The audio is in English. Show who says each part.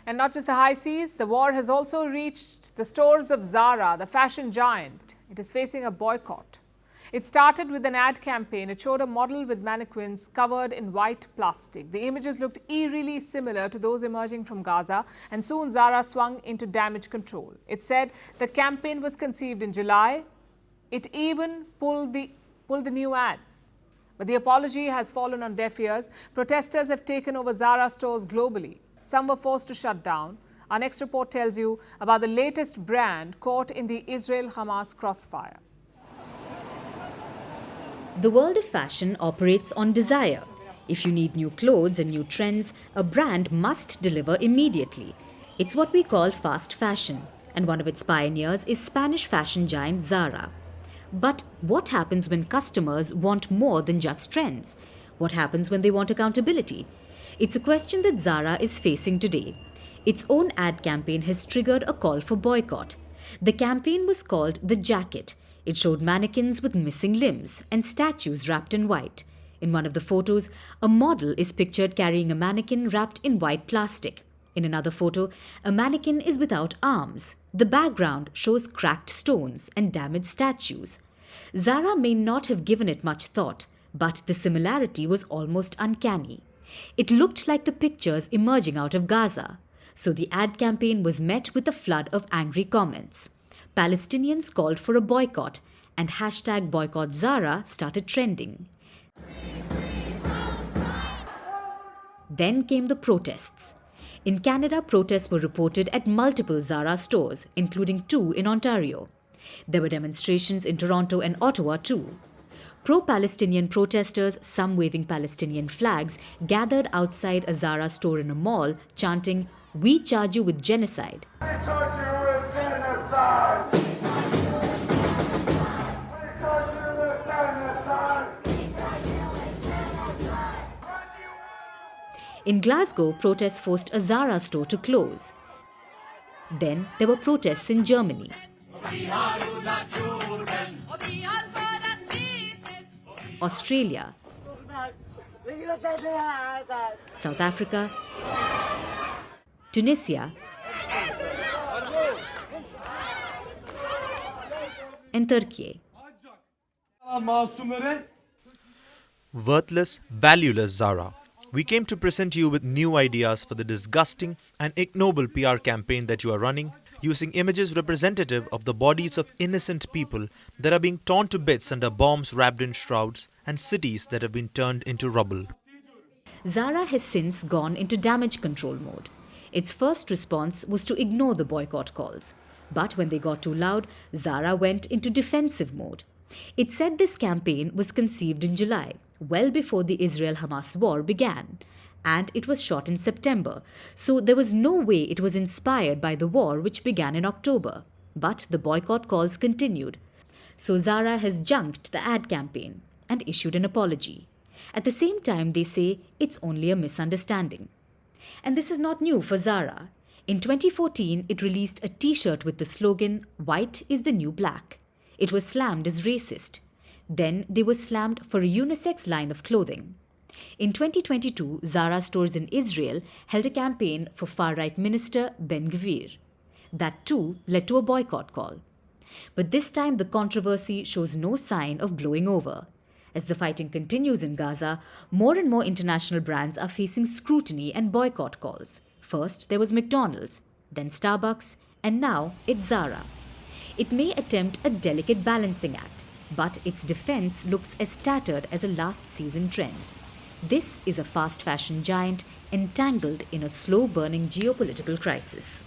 Speaker 1: And not just the high seas, the war has also reached the stores of Zara, the fashion giant. It is facing a boycott. It started with an ad campaign. It showed a model with mannequins covered in white plastic. The images looked eerily similar to those emerging from Gaza, and soon Zara swung into damage control. It said the campaign was conceived in July. It even pulled the new ads. But the apology has fallen on deaf ears. Protesters have taken over Zara stores globally. Some were forced to shut down. Our next report tells you about the latest brand caught in the Israel-Hamas crossfire.
Speaker 2: The world of fashion operates on desire. If you need new clothes and new trends, a brand must deliver immediately. It's what we call fast fashion, and one of its pioneers is Spanish fashion giant Zara. But what happens when customers want more than just trends? What happens when they want accountability? It's a question that Zara is facing today. Its own ad campaign has triggered a call for boycott. The campaign was called The Jacket. It showed mannequins with missing limbs and statues wrapped in white. In one of the photos, a model is pictured carrying a mannequin wrapped in white plastic. In another photo, a mannequin is without arms. The background shows cracked stones and damaged statues. Zara may not have given it much thought, but the similarity was almost uncanny. It looked like the pictures emerging out of Gaza. So the ad campaign was met with a flood of angry comments. Palestinians called for a boycott, and hashtag boycott Zara started trending. Then came the protests. In Canada, protests were reported at multiple Zara stores, including 2 in Ontario. There were demonstrations in Toronto and Ottawa too. Pro-Palestinian protesters, some waving Palestinian flags, gathered outside a Zara store in a mall, chanting, "We charge you with genocide."
Speaker 3: We charge you with genocide! We charge you with genocide!
Speaker 2: In Glasgow, protests forced a Zara store to close. Then there were protests in Germany, Australia, South Africa, Tunisia, and Turkey.
Speaker 4: Worthless, valueless Zara. We came to present you with new ideas for the disgusting and ignoble PR campaign that you are running, using images representative of the bodies of innocent people that are being torn to bits under bombs wrapped in shrouds and cities that have been turned into rubble.
Speaker 2: Zara has since gone into damage control mode. Its first response was to ignore the boycott calls. But when they got too loud, Zara went into defensive mode. It said this campaign was conceived in July, well before the Israel-Hamas war began. And it was shot in September, so there was no way it was inspired by the war which began in October. But the boycott calls continued. So Zara has junked the ad campaign and issued an apology. At the same time, they say it's only a misunderstanding. And this is not new for Zara. In 2014, it released a t-shirt with the slogan, "White is the new black." It was slammed as racist. Then they were slammed for a unisex line of clothing. In 2022, Zara stores in Israel held a campaign for far-right minister Ben-Gvir. That too led to a boycott call. But this time the controversy shows no sign of blowing over. As the fighting continues in Gaza, more and more international brands are facing scrutiny and boycott calls. First there was McDonald's, then Starbucks, and now it's Zara. It may attempt a delicate balancing act, but its defense looks as tattered as a last season trend. This is a fast fashion giant entangled in a slow-burning geopolitical crisis.